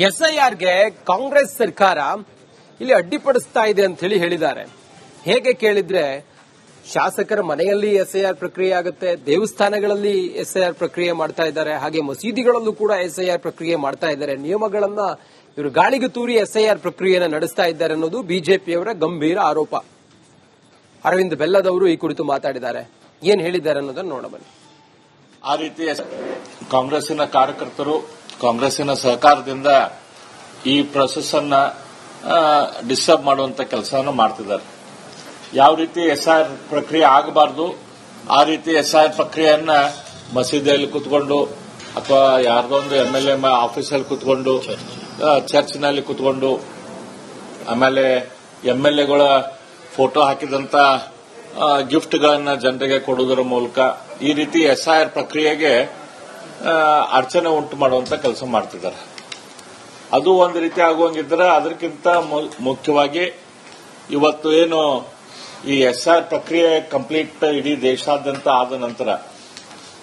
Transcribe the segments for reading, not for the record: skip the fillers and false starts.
ಎಸ್ಐಆರ್ಗೆ ಕಾಂಗ್ರೆಸ್ ಸರ್ಕಾರ ಇಲ್ಲಿ ಅಡ್ಡಿಪಡಿಸ್ತಾ ಇದೆ ಅಂತ ಹೇಳಿದ್ದಾರೆ. ಹೇಗೆ ಕೇಳಿದ್ರೆ, ಶಾಸಕರ ಮನೆಯಲ್ಲಿ ಎಸ್ಐಆರ್ ಪ್ರಕ್ರಿಯೆ ಆಗುತ್ತೆ, ದೇವಸ್ಥಾನಗಳಲ್ಲಿ ಎಸ್ಐಆರ್ ಪ್ರಕ್ರಿಯೆ ಮಾಡ್ತಾ ಇದ್ದಾರೆ, ಹಾಗೆ ಮಸೀದಿಗಳಲ್ಲೂ ಕೂಡ ಎಸ್ಐಆರ್ ಪ್ರಕ್ರಿಯೆ ಮಾಡ್ತಾ ಇದ್ದಾರೆ. ನಿಯಮಗಳನ್ನ ಇವರು ಗಾಳಿಗೆ ತೂರಿ ಎಸ್ಐಆರ್ ಪ್ರಕ್ರಿಯೆಯನ್ನು ನಡೆಸ್ತಾ ಇದ್ದಾರೆ ಅನ್ನೋದು ಬಿಜೆಪಿಯವರ ಗಂಭೀರ ಆರೋಪ. ಅರವಿಂದ್ ಬೆಲ್ಲದವರು ಈ ಕುರಿತು ಮಾತಾಡಿದ್ದಾರೆ. ಏನ್ ಹೇಳಿದ್ದಾರೆ ಅನ್ನೋದನ್ನು ನೋಡಬನ್ನಿ. ಆ ರೀತಿ ಕಾಂಗ್ರೆಸ್ಸಿನ ಕಾರ್ಯಕರ್ತರು ಕಾಂಗ್ರೆಸ್ಸಿನ ಸಹಕಾರದಿಂದ ಈ ಪ್ರೊಸೆಸ್ ಅನ್ನ ಡಿಸ್ಟರ್ಬ್ ಮಾಡುವಂತ ಕೆಲಸವನ್ನು ಮಾಡ್ತಿದ್ದಾರೆ. ಯಾವ ರೀತಿ ಎಸ್ಐಆರ್ ಪ್ರಕ್ರಿಯೆ ಆಗಬಾರದು ಆ ರೀತಿ ಎಸ್ಐಆರ್ ಪ್ರಕ್ರಿಯೆಯನ್ನ ಮಸೀದಿಯಲ್ಲಿ ಕುತ್ಕೊಂಡು ಅಥವಾ ಯಾರ್ದೊಂದು ಎಂಎಲ್ಎ ಆಫೀಸಲ್ಲಿ ಕುತ್ಕೊಂಡು, ಚರ್ಚ್ನಲ್ಲಿ ಕುತ್ಕೊಂಡು, ಆಮೇಲೆ ಎಂಎಲ್ಎಗಳ ಫೋಟೋ ಹಾಕಿದಂತ ಗಿಫ್ಟ್ಗಳನ್ನ ಜನರಿಗೆ ಕೊಡುವುದರ ಮೂಲಕ ಈ ರೀತಿ ಎಸ್ಐಆರ್ ಪ್ರಕ್ರಿಯೆಗೆ ಅಡಚಣೆ ಉಂಟು ಮಾಡುವಂತ ಕೆಲಸ ಮಾಡ್ತಿದ್ದಾರೆ. ಅದು ಒಂದು ರೀತಿ ಆಗುವಂಗಿದ್ರೆ, ಅದಕ್ಕಿಂತ ಮುಖ್ಯವಾಗಿ ಇವತ್ತು ಏನು ಈ ಎಸ್ಐಆರ್ ಪ್ರಕ್ರಿಯೆ ಕಂಪ್ಲೀಟ್ ಇಡೀ ದೇಶಾದ್ಯಂತ ಆದ ನಂತರ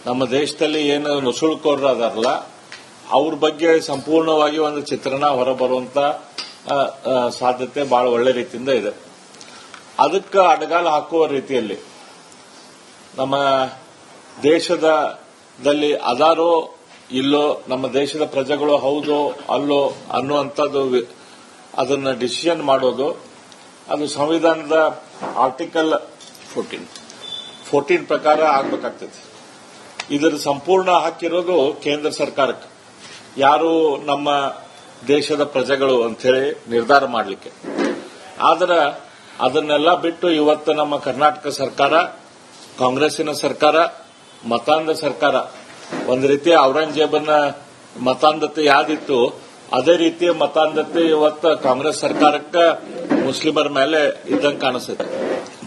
ನಮ್ಮ ದೇಶದಲ್ಲಿ ಏನು ನುಸುಳುಕೋರರು ಅದಾರಲ್ಲ ಅವ್ರ ಬಗ್ಗೆ ಸಂಪೂರ್ಣವಾಗಿ ಒಂದು ಚಿತ್ರಣ ಹೊರಬರುವಂತ ಸಾಧ್ಯತೆ ಬಹಳ ಒಳ್ಳೆ ರೀತಿಯಿಂದ ಇದೆ. ಅದಕ್ಕೆ ಅಡಗಾಲ ಹಾಕುವ ರೀತಿಯಲ್ಲಿ ನಮ್ಮ ದೇಶದಲ್ಲಿ ಅದಾರೋ ಇಲ್ಲೋ, ನಮ್ಮ ದೇಶದ ಪ್ರಜೆಗಳು ಹೌದೋ ಅಲ್ಲೋ ಅನ್ನುವಂಥದ್ದು ಅದನ್ನ ಡಿಸಿಷನ್ ಮಾಡೋದು ಅದು ಸಂವಿಧಾನದ ಆರ್ಟಿಕಲ್ 14 ಪ್ರಕಾರ ಆಗಬೇಕಾಗ್ತದೆ. ಇದರ ಸಂಪೂರ್ಣ ಹಾಕಿರೋದು ಕೇಂದ್ರ ಸರ್ಕಾರಕ್ಕೆ, ಯಾರು ನಮ್ಮ ದೇಶದ ಪ್ರಜೆಗಳು ಅಂತೇಳಿ ನಿರ್ಧಾರ ಮಾಡಲಿಕ್ಕೆ. ಆದ್ರೆ ಅದನ್ನೆಲ್ಲ ಬಿಟ್ಟು ಇವತ್ತು ನಮ್ಮ ಕರ್ನಾಟಕ ಸರ್ಕಾರ, ಕಾಂಗ್ರೆಸ್ಸಿನ ಸರ್ಕಾರ, ಮತಾಂಧ ಸರ್ಕಾರ, ಒಂದು ರೀತಿಯ ಔರಂಗಜೇಬನ ಮತಾಂಧತೆ ಯಾವ್ದಿತ್ತು ಅದೇ ರೀತಿಯ ಮತಾಂಧತೆ ಇವತ್ತು ಕಾಂಗ್ರೆಸ್ ಸರ್ಕಾರಕ್ಕೆ ಮುಸ್ಲಿಮರ ಮೇಲೆ ಇದ್ದಂಗೆ ಕಾಣಿಸುತ್ತೆ.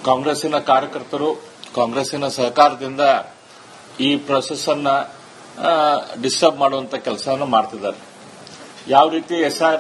ಕಾಂಗ್ರೆಸ್ಸಿನ ಕಾರ್ಯಕರ್ತರು ಕಾಂಗ್ರೆಸ್ಸಿನ ಸಹಕಾರದಿಂದ ಈ ಪ್ರೊಸೆಸ್ ಅನ್ನ ಡಿಸ್ಟರ್ಬ್ ಮಾಡುವಂತ ಕೆಲಸವನ್ನು ಮಾಡ್ತಿದ್ದಾರೆ. ಯಾವ ರೀತಿ ಎಸ್ಐಆರ್